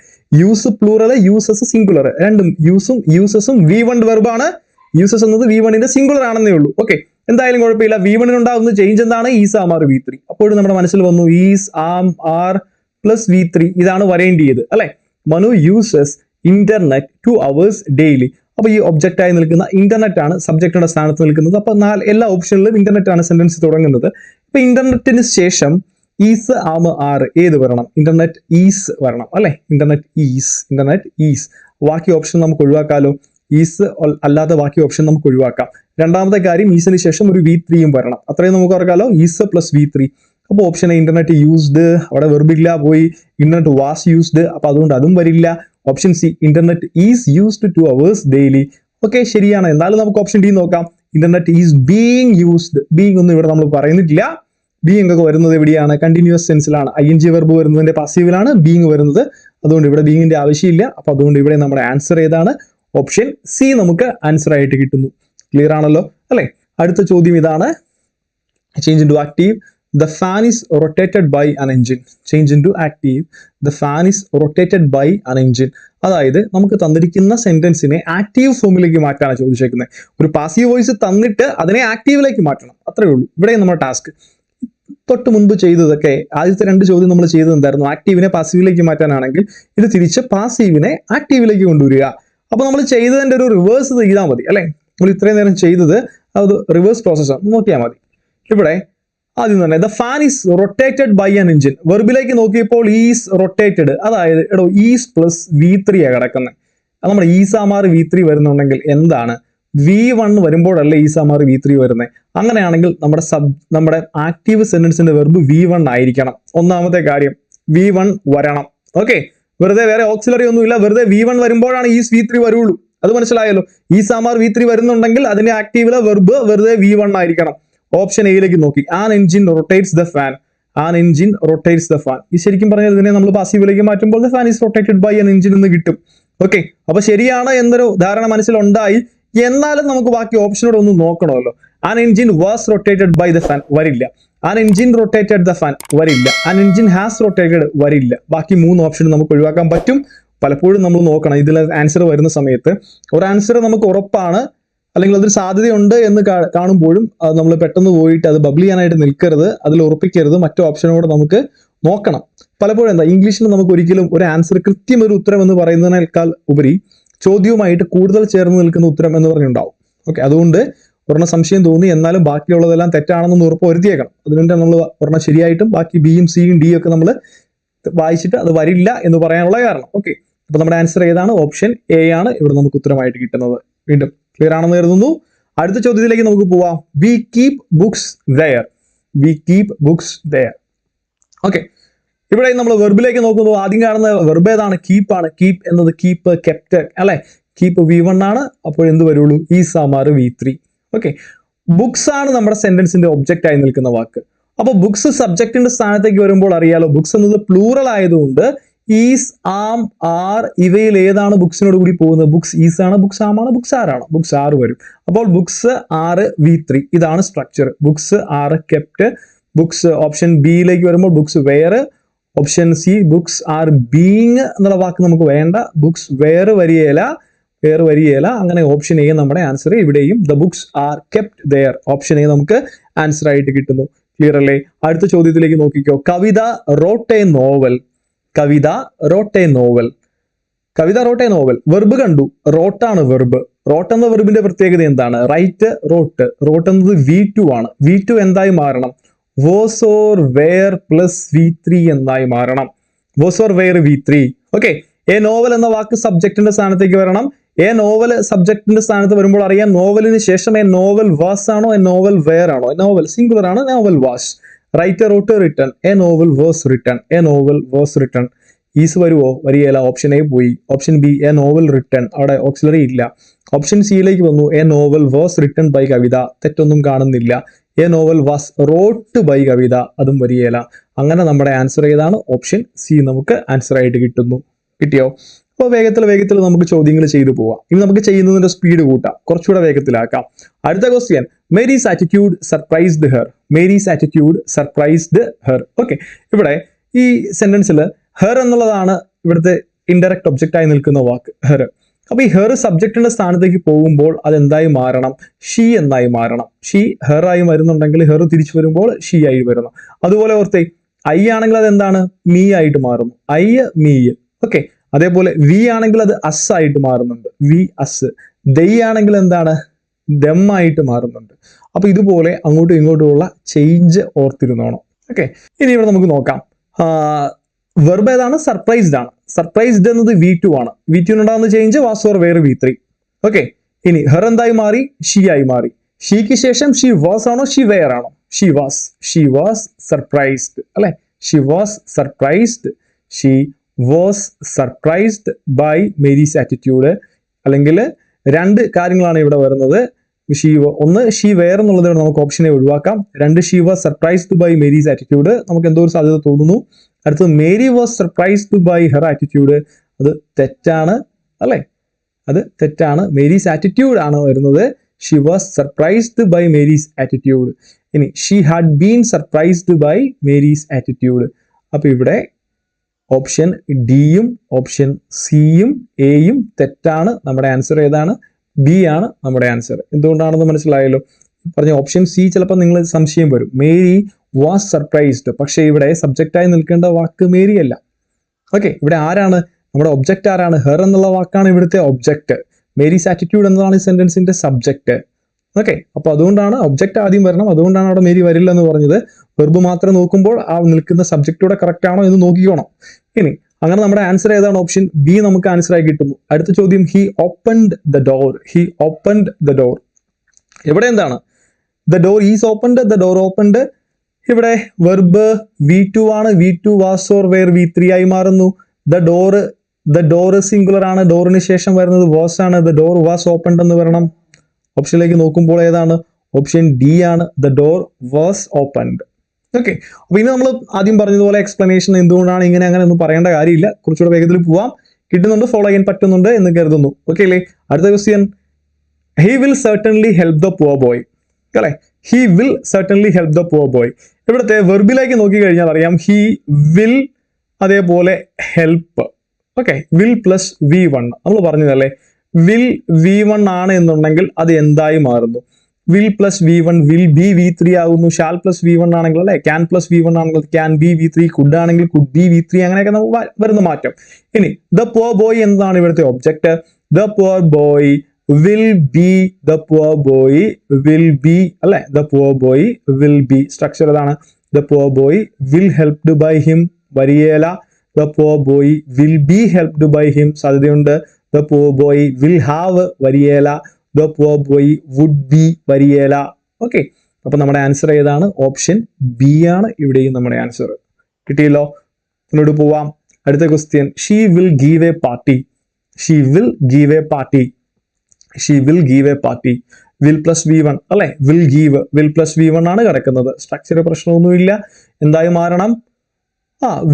യൂസ് പ്ലൂറൽ, യൂസസ് സിംഗുലർ, രണ്ടും യൂസസും V1 വെർബാണ്. യൂസസ് എന്നത് V1ന്റെ സിംഗുലർ ആണെന്നേ ഉള്ളൂ. ഓക്കെ, എന്തായാലും കുഴപ്പമില്ല. V1 ഉണ്ടാകുന്ന ചേഞ്ച് എന്താണ്? Is, am, are, V3. അപ്പോഴും നമ്മുടെ മനസ്സിൽ വന്നു is, am, are plus V3. ഇതാണ് വരേണ്ടിയത്, അല്ലെ? Manu uses internet 2 hours daily. അപ്പൊ ഈ ഒബ്ജക്റ്റ് ആയി നിൽക്കുന്ന ഇന്റർനെറ്റ് ആണ് സബ്ജക്റ്റിന്റെ സ്ഥാനത്ത് നിൽക്കുന്നത്. അപ്പൊ എല്ലാ ഓപ്ഷനിലും ഇന്റർനെറ്റ് ആണ് സെന്റൻസ് തുടങ്ങുന്നത്. ഇപ്പൊ ഇന്റർനെറ്റിന് ശേഷം ഈസ്, ആം, ആർ ഏത് വരണം? ഇന്റർനെറ്റ് ഈസ് വരണം, അല്ലെ? Internet is. ബാക്കി ഓപ്ഷൻ നമുക്ക് ഒഴിവാക്കാലോ. ഈസ് അല്ലാത്ത ബാക്കി ഓപ്ഷൻ നമുക്ക് ഒഴിവാക്കാം. രണ്ടാമത്തെ കാര്യം, ഈസിന് ശേഷം ഒരു V3യും വരണം. അത്രയും നമുക്ക് ഓർക്കാലോ. Is plus V3. അപ്പോൾ ഓപ്ഷൻ എ ഇന്റർനെറ്റ് യൂസ്ഡ്, അവിടെ വെർബില്ല, പോയി. ഇന്റർനെറ്റ് വാസ് യൂസ്ഡ്, അപ്പൊ അതുകൊണ്ട് അതും വരില്ല. Option C, internet is used 2 hours daily. Okay, ശരിയാണ്. എന്നാലും നമുക്ക് ഓപ്ഷൻ ഡി നോക്കാം. Internet is being used. Being ഒന്നും ഇവിടെ നമ്മൾ പറയുന്നിട്ടില്ല. ബീയിങ് ഒക്കെ വരുന്നത് എവിടെയാണ്? കണ്ടിന്യൂസ് ടെൻസിലാണ്. ING വെർബ് വരുന്നതിന്റെ പാസീവിലാണ് ബീയിങ് വരുന്നത്. അതുകൊണ്ട് ഇവിടെ ബീയിങ്ങിന്റെ ആവശ്യമില്ല. അപ്പൊ അതുകൊണ്ട് ഇവിടെ നമ്മുടെ ആൻസർ ഏതാണ്? ഓപ്ഷൻ സി നമുക്ക് ആൻസർ ആയിട്ട് കിട്ടുന്നു. ക്ലിയർ ആണല്ലോ അല്ലെ? അടുത്ത ചോദ്യം ഇതാണ്. Change into active. The fan is rotated by an engine. Change into active. The fan is rotated by an engine. അതായത് നമുക്ക് തന്നിരിക്കുന്ന സെന്റൻസിനെ ആക്റ്റീവ് ഫോമിലേക്ക് മാറ്റാനാണ് ചോദിച്ചേക്കുന്നത്. ഒരു പാസീവ് വോയിസ് തന്നിട്ട് അതിനെ ആക്റ്റീവിലേക്ക് മാറ്റണം. അത്രേ ഉള്ളൂ ഇവിടെ നമ്മുടെ ടാസ്ക്. തൊട്ട് മുൻപ് ചെയ്തതൊക്കെ ആദ്യത്തെ 2 ചോദ്യം നമ്മൾ ചെയ്തത് എന്തായിരുന്നു? ആക്റ്റീവിനെ പാസീവിലേക്ക് മാറ്റാനാണെങ്കിൽ ഇത് തിരിച്ച് പാസീവിനെ ആക്റ്റീവിലേക്ക് കൊണ്ടുവരിക. അപ്പൊ നമ്മൾ ചെയ്തതിന്റെ ഒരു റിവേഴ്സ് ചെയ്താൽ മതി അല്ലെ? നമ്മൾ ഇത്രയും നേരം ചെയ്തത് അത് റിവേഴ്സ് പ്രോസസ്സാണ്, നോക്കിയാൽ മതി. ഇവിടെ ആദ്യം തന്നെ the fan is rotated by an engine. വെർബിലേക്ക് നോക്കിയപ്പോൾ ഈസ് റൊട്ടേറ്റഡ്, അതായത് എടോ ഈസ് പ്ലസ് V3 കിടക്കുന്നത്. അത് നമ്മുടെ ഈസാമാർ V3 വരുന്നുണ്ടെങ്കിൽ എന്താണ്? V1 വരുമ്പോഴല്ലേ ഈസാമാർ V3 വരുന്നത്. അങ്ങനെയാണെങ്കിൽ നമ്മുടെ ആക്റ്റീവ് സെന്റൻസിന്റെ വെർബ് V1 ആയിരിക്കണം. ഒന്നാമത്തെ കാര്യം V1 വരണം. ഓക്കെ, വെറുതെ വേറെ ഓക്സിലറി ഒന്നുമില്ല. വെറുതെ V1 വരുമ്പോഴാണ് ഈസ് V3 വരുള്ളൂ. അത് മനസ്സിലായല്ലോ. ഈസാമാർ V3 വരുന്നുണ്ടെങ്കിൽ അതിന്റെ ആക്റ്റീവിലെ വെർബ് വെറുതെ V1 ആയിരിക്കണം. ഓപ്ഷൻ എയിലേക്ക് നോക്കി. An engine rotates the fan. An engine rotates the fan. ഈ ശരിക്കും പറഞ്ഞാൽ ഇതിനെ നമ്മൾ പാസീവിലേക്ക് മാറ്റുമ്പോൾ the fan is rotated by an engine എന്ന് കിട്ടും. ഓക്കെ, അപ്പൊ ശരിയാണ് എന്നൊരു ധാരണ മനസ്സിലുണ്ടായി. എന്നാലും നമുക്ക് ബാക്കി ഓപ്ഷനോട് ഒന്ന് നോക്കണമല്ലോ. An engine was rotated by the fan വരില്ല. An engine rotated the fan വരില്ല. ആൻ എൻജിൻ ഹാസ് റൊട്ടേറ്റഡ് വരില്ല. ബാക്കി 3 ഓപ്ഷൻ നമുക്ക് ഒഴിവാക്കാൻ പറ്റും. പലപ്പോഴും നമ്മൾ നോക്കണം ഇതിൽ ആൻസർ വരുന്ന സമയത്ത് ഒരു ആൻസർ നമുക്ക് ഉറപ്പാണ് അല്ലെങ്കിൽ അതൊരു സാധ്യതയുണ്ട് എന്ന് കാണുമ്പോഴും നമ്മൾ പെട്ടെന്ന് പോയിട്ട് അത് ബബിൾ ചെയ്യാനായിട്ട് നിൽക്കരുത്, അതിൽ ഉറപ്പിക്കരുത്. മറ്റു ഓപ്ഷനോട് നമുക്ക് നോക്കണം. പലപ്പോഴും എന്താ ഇംഗ്ലീഷിൽ നമുക്ക് ഒരിക്കലും ഒരു ആൻസർ കൃത്യം ഒരു ഉത്തരം എന്ന് പറയുന്നതിനേക്കാൾ ഉപരി ചോദ്യവുമായിട്ട് കൂടുതൽ ചേർന്ന് നിൽക്കുന്ന ഉത്തരം എന്ന് പറഞ്ഞുണ്ടാവും. ഓക്കെ, അതുകൊണ്ട് ഒരെണ്ണം സംശയം തോന്നി എന്നാലും ബാക്കിയുള്ളതെല്ലാം തെറ്റാണെന്ന് ഉറപ്പ് വരുത്തിയേക്കണം. അതുകൊണ്ട് നമ്മൾ ഒരെണ്ണം ശരിയായിട്ടും ബാക്കി ബിയും സിയും ഡിയും ഒക്കെ നമ്മൾ വായിച്ചിട്ട് അത് വരില്ല എന്ന് പറയാനുള്ള കാരണം. ഓക്കെ, അപ്പൊ നമ്മുടെ ആൻസർ ഏതാണ്? ഓപ്ഷൻ എ ആണ് ഇവിടെ നമുക്ക് ഉത്തരമായിട്ട് കിട്ടുന്നത്. വീണ്ടും ക്ലിയർ ആണെന്ന് കരുതുന്നു. അടുത്ത ചോദ്യത്തിലേക്ക് നമുക്ക് പോവാം. We keep books there. We keep books there. Okay, ഇവിടെ നമ്മൾ വെർബിലേക്ക് നോക്കുന്നു. ആദ്യം കാണുന്ന വെർബ് ഏതാണ്? കീപ്പ് ആണ്. കീപ്പ് എന്നത് കീപ്പ്, കെപ്റ്റ് അല്ലെ? കീപ്പ് V1 ആണ്. അപ്പോൾ എന്ത് വരുള്ളൂ? ഈസാമാർ V3. ഓക്കെ, ബുക്സ് ആണ് നമ്മുടെ സെന്റൻസിന്റെ ഒബ്ജക്റ്റ് ആയി നിൽക്കുന്ന വാക്ക്. അപ്പൊ ബുക്സ് സബ്ജക്റ്റിന്റെ സ്ഥാനത്തേക്ക് വരുമ്പോൾ അറിയാലോ, ബുക്സ് എന്നത് പ്ലൂറൽ ആയതുകൊണ്ട് ഈസ്, ആം, ആർ ഇവയിൽ ഏതാണ് ബുക്സിനോട് കൂടി പോകുന്നത്? ബുക്സ് ഈസ് ആണ്, ബുക്സ് ആം ആണ്, ബുക്സ് ആർ ആണ്. ബുക്സ് ആർ വരും. അപ്പോൾ ബുക്സ് ആർ V3 ഇതാണ് structure. Books are kept. Books option ബിയിലേക്ക് വരുമ്പോൾ books were. Option C books are being എന്നുള്ള വാക്ക് നമുക്ക് വേണ്ട. ബുക്സ് വെയർ വരികയില്ല. അങ്ങനെ ഓപ്ഷൻ എ നമ്മുടെ ആൻസർ. ഇവിടെയും the books are kept there. Option A നമുക്ക് ആൻസർ ആയിട്ട് കിട്ടുന്നു. ക്ലിയർ അല്ലേ? അടുത്ത ചോദ്യത്തിലേക്ക് നോക്കിക്കോ. Kavitha wrote a novel. Kavitha wrote a novel. Kavitha wrote a novel. Verb കണ്ടു. റോട്ടാണ് വെർബ്. റോട്ട് എന്ന വെർബിന്റെ പ്രത്യേകത എന്താണ്? Right, rote. റോട്ട് എന്നത് V2 ആണ്. V2 എന്തായി മാറണം? was or were plus V3 എന്നായി മാറണം. was or were V3. Okay, A novel എന്ന വാക്ക് സബ്ജക്റ്റിന്റെ സ്ഥാനത്തേക്ക് വരണം. എ നോവൽ സബ്ജക്റ്റിന്റെ സ്ഥാനത്ത് വരുമ്പോൾ അറിയാം നോവലിന് ശേഷം എ നോവൽ വാസ് ആണോ എ നോവൽ വെയർ ആണോ? എ നോവൽ സിംഗുലർ ആണ്, novel was. Write, wrote, written. A novel was written. A novel was written. Is വരുവോ? വരികയില്ല. ഓപ്ഷൻ എ പോയി. Option B a novel written. അവിടെ ഓക്സിലറി ഇല്ല. Option സിയിലേക്ക് വന്നു. A novel was written by Kavitha. തെറ്റൊന്നും കാണുന്നില്ല. A novel was wrote by Kavitha. അതും വരികയില്ല. അങ്ങനെ നമ്മുടെ ആൻസർ ഏതാണ്? ഓപ്ഷൻ സി നമുക്ക് ആൻസർ ആയിട്ട് കിട്ടുന്നു. കിട്ടിയോ? അപ്പോൾ വേഗത്തിൽ നമുക്ക് ചോദ്യങ്ങൾ ചെയ്തു പോവാം. ഇനി നമുക്ക് ചെയ്യുന്നതിന്റെ സ്പീഡ് കൂട്ടാം, കുറച്ചുകൂടെ വേഗത്തിലാക്കാം. അടുത്ത question. Mary's attitude surprised her. Mary's attitude surprised her. Okay, ഇവിടെ ഈ സെന്റൻസിൽ ഹെർ എന്നുള്ളതാണ് ഇവിടുത്തെ ഇൻഡയറക്റ്റ് ഒബ്ജക്റ്റ് ആയി നിൽക്കുന്ന വാക്ക് ഹെർ. അപ്പൊ ഈ ഹെർ സബ്ജക്റ്റിന്റെ സ്ഥാനത്തേക്ക് പോകുമ്പോൾ അതെന്തായി മാറണം? ഷീ എന്നായി മാറണം. ഷീ ഹെർ ആയി വരുന്നുണ്ടെങ്കിൽ ഹെർ തിരിച്ചു വരുമ്പോൾ ഷീ ആയി വരുന്നു. അതുപോലെ ഓർത്തേ, ഐ ആണെങ്കിൽ അത് എന്താണ്? മീ ആയിട്ട് മാറുന്നു. I, me. ഓക്കെ, അതേപോലെ വി ആണെങ്കിൽ അത് അസ് ആയിട്ട് മാറുന്നുണ്ട്. We, us. ദൈ ആണെങ്കിൽ എന്താണ്? ദം ആയിട്ട് മാറുന്നുണ്ട്. അപ്പൊ ഇതുപോലെ അങ്ങോട്ടും ഇങ്ങോട്ടുമുള്ള ചേഞ്ച് ഓർത്തിരുന്നോണം. ഓക്കെ, ഇനി ഇവിടെ നമുക്ക് നോക്കാം. വെർബ് ഏതാണ്? സർപ്രൈസ്ഡ് ആണ്. സർപ്രൈസ്ഡ് എന്നത് V2 ആണ്. V2 ഉണ്ടാകുന്ന change was or were V3. Okay, ഇനി ഹെർ എന്തായി മാറി? ഷീ ആയി മാറി. ഷീക്ക് ശേഷം ഷീ വാസ് ആണോ ഷീ വെയർ ആണോ? She was. She was surprised അല്ലെ? She was surprised. She was surprised by Mary's attitude. അല്ലെങ്കിൽ 2 കാര്യങ്ങളാണ് ഇവിടെ വരുന്നത്. ഒന്ന് ഷീ വെയർ എന്നുള്ളത് നമുക്ക് ഓപ്ഷനെ ഒഴിവാക്കാം. 2 she was surprised by Mary's attitude, നമുക്ക് എന്തോ ഒരു സാധ്യത തോന്നുന്നു. അടുത്തത് Mary was surprised by her attitude, അത് തെറ്റാണ് അല്ലെ, അത് തെറ്റാണ്. മേരീസ് ആറ്റിറ്റ്യൂഡ് ആണ് വരുന്നത്. She was surprised by Mary's attitude. ഇനി she had been surprised by Mary's attitude. അപ്പൊ ഇവിടെ ഓപ്ഷൻ ഡിയും ഓപ്ഷൻ സിയും എയും തെറ്റാണ്. നമ്മുടെ ആൻസർ ഏതാണ്? ബി ആണ് നമ്മുടെ ആൻസർ. എന്തുകൊണ്ടാണെന്ന് മനസ്സിലായല്ലോ. പറഞ്ഞ ഓപ്ഷൻ സി ചിലപ്പോൾ നിങ്ങൾ സംശയം വരും. മേരി വാസ് സർപ്രൈസ്ഡ്, പക്ഷെ ഇവിടെ സബ്ജക്റ്റായി നിൽക്കേണ്ട വാക്ക് മേരി അല്ല. ഓക്കെ, ഇവിടെ ആരാണ് നമ്മുടെ ഒബ്ജക്റ്റ്? ആരാണ്? ഹെർ എന്നുള്ള വാക്കാണ് ഇവിടുത്തെ ഒബ്ജക്റ്റ്. മേരീസ് ആറ്റിറ്റ്യൂഡ് എന്നതാണ് ഈ സെന്റൻസിന്റെ സബ്ജക്റ്റ്. ഓക്കെ, അപ്പൊ അതുകൊണ്ടാണ് ഒബ്ജക്റ്റ് ആദ്യം വരണം. അതുകൊണ്ടാണ് അവിടെ മേരി വരില്ല എന്ന് പറഞ്ഞത്. വെർബ് മാത്രം നോക്കുമ്പോൾ ആ നിൽക്കുന്ന സബ്ജക്റ്റൂടെ കറക്റ്റ് ആണോ എന്ന് നോക്കിക്കോണം. ഇനി അങ്ങനെ നമ്മുടെ ആൻസർ ഏതാണ്? ഓപ്ഷൻ ബി നമുക്ക് ആൻസർ ആയി കിട്ടുന്നു. അടുത്ത ചോദ്യം, he opened the door. He opened the door. ഇവിടെ എന്താണ്? The door is opened, the door opened. ഇവിടെ വെർബ് V2 ആണ്. V2 was or were V3 ആയി മാറുന്നു. ദ ഡോർ സിംഗുലർ ആണ്. ഡോറിന് ശേഷം വരുന്നത് വാസ് ആണ്. ദ ഡോർ വാസ് ഓപ്പൺഡ് എന്ന് വരണം. ഓപ്ഷനിലേക്ക് നോക്കുമ്പോൾ ഏതാണ്? ഓപ്ഷൻ ഡി ആണ്. The door was opened. Okay, അപ്പൊ ഇനി നമ്മൾ ആദ്യം പറഞ്ഞതുപോലെ എക്സ്പ്ലനേഷൻ എന്തുകൊണ്ടാണ് ഇങ്ങനെ അങ്ങനെ ഒന്നും പറയേണ്ട കാര്യമില്ല. കുറച്ചുകൂടെ വേഗത്തിൽ പോവാം. കിട്ടുന്നുണ്ട്, ഫോളോ ചെയ്യാൻ പറ്റുന്നുണ്ട് എന്ന് കരുതുന്നു. ഓക്കെ അല്ലേ? അടുത്ത question, he will certainly help the poor boy. അല്ലെ, he will certainly help the poor boy. ഇവിടുത്തെ വെർബിലേക്ക് നോക്കി കഴിഞ്ഞാൽ അറിയാം, ഹി വിൽ അതേപോലെ help. Okay, will plus V1 നമ്മൾ പറഞ്ഞതല്ലേ, വിൽ V1 ആണ് എന്നുണ്ടെങ്കിൽ അത് എന്തായി മാറുന്നു? Will plus V1 will be V3 ആകുന്നു. ഷാൽ പ്ലസ് V1 ആണെങ്കിൽ അല്ലെ, ക്യാൻ പ്ലസ് V1 ആണെങ്കിൽ ക്യാൻ ബി V3, കുഡ് ആണെങ്കിൽ കുഡ് ബി V3, അങ്ങനെയൊക്കെ നമുക്ക് വരുന്ന മാറ്റം. ഇനി ദ പുവർ ബോയ് എന്നതാണ് ഇവിടുത്തെ object. The poor boy will be, the poor boy will be അല്ലെ, the poor boy will be. Structure ഏതാണ്? The poor boy will helped by him, വരിയേല. The poor boy will be helped by him, സാധ്യതയുണ്ട്. The poor boy will have, വരിയേല. The poor boy would be, വരിയേല. Okay, അപ്പൊ നമ്മുടെ answer ഏതാണ്? Option B ആണ് ഇവിടെയും നമ്മുടെ ആൻസർ. കിട്ടിയല്ലോ? മുന്നോട്ട് പോവാം. അടുത്ത question, she will give A party. She will give A party. She will give A party. Will plus V1 അല്ലെ, will give, will plus V1 ആണ് കിടക്കുന്നത്. സ്ട്രക്ചർ പ്രശ്നമൊന്നുമില്ല. എന്തായി മാറണം?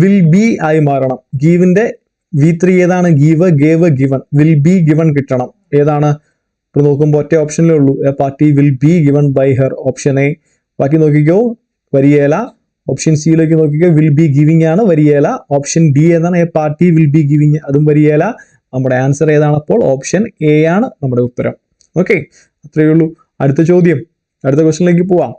വിൽ ബി ആയി മാറണം. ഗീവിന്റെ V3 ഏതാണ്? Give, gave, given. Will be given കിട്ടണം. ഏതാണ്? ഇപ്പോൾ നോക്കുമ്പോൾ ഒറ്റ ഓപ്ഷനിലേ ഉള്ളൂ. A party will be given by her, option A. ബാക്കി നോക്കിക്കോ, വരിയേല. ഓപ്ഷൻ സിയിലേക്ക് നോക്കിക്കോ, വിൽ ബി ഗിവിംഗ് ആണ്, വരിയേല. ഓപ്ഷൻ ഡി ഏതാണ്? A party will be giving, അതും വരിയേല. നമ്മുടെ ആൻസർ ഏതാണ്? അപ്പോൾ ഓപ്ഷൻ എ ആണ് നമ്മുടെ ഉത്തരം. ഓക്കെ, അത്രയേ ഉള്ളൂ. അടുത്ത ചോദ്യം, അടുത്ത ക്വസ്റ്റ്യനിലേക്ക് പോവാം.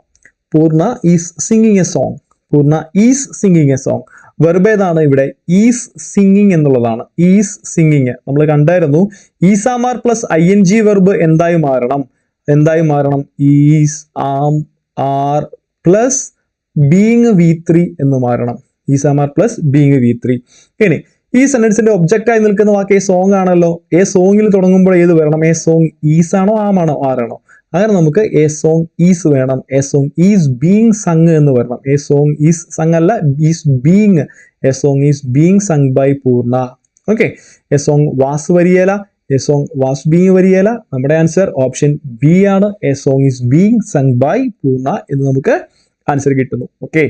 പൂർണ്ണ ഈസ് സിംഗിങ് എ സോങ്. പൂർണ്ണ is singing A song. Verb ഏതാണ് ഇവിടെ? ഈസ് സിംഗിങ് എന്നുള്ളതാണ്. ഈസ് സിംഗിങ് നമ്മൾ കണ്ടായിരുന്നു. ഈസാമാർ പ്ലസ് ING വെർബ് എന്തായി മാറണം? എന്തായി മാറണം? Is, am, are plus being V3 എന്ന് മാറണം. Is am are plus being V3. ഇനി ഈ സെന്റൻസിന്റെ ഒബ്ജക്റ്റ് ആയി നിൽക്കുന്ന വാക്ക് എ സോങ് ആണല്ലോ. എ സോങ്ങിൽ തുടങ്ങുമ്പോൾ ഏത് വരണം? എ സോങ് ഈസ് ആണോ, ആം ആണോ, ആറാണോ? അങ്ങനെ നമുക്ക് എ സോങ് ഈസ് വേണം. A song is being sung എന്ന് വരണം. എ സോങ് ഈസ് സങ് അല്ല, is being. A song is being sung by Poorna. Okay, a song was വരിയേല. എ സോങ് വാസ് ബീങ് വരിയേല. നമ്മുടെ ആൻസർ ഓപ്ഷൻ ബി ആണ്. A song is being sung by Poorna എന്ന് നമുക്ക് answer കിട്ടുന്നു. ഓക്കെ,